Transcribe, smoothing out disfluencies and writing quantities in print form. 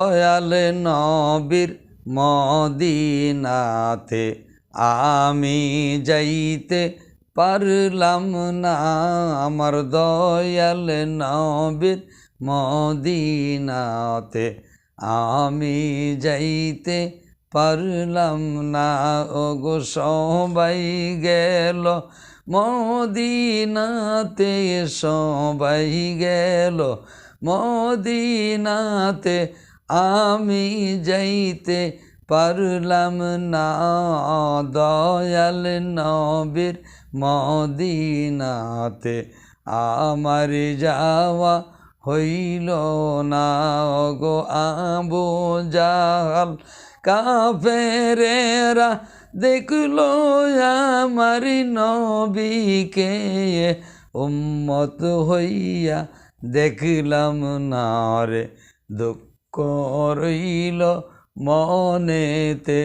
দয়াল নবীর মদিনাতে আমি যাইতে পারলাম না, আমার দয়াল নবীর মদিনাতে আমি যাইতে পারলাম না। ওগো সবাই গেল মদিনাতে, সবাই গেল মদিনাতে, আমি যাইতে পারলাম না। দয়াল নবীর মদিনাতে আমার যাওয়া হইল না। গো আবু জাহাল কাফেরেরা দেখলো আমার নবীকে, উম্মত হইয়া দেখলাম না রে, দুঃখ রইল মনেতে।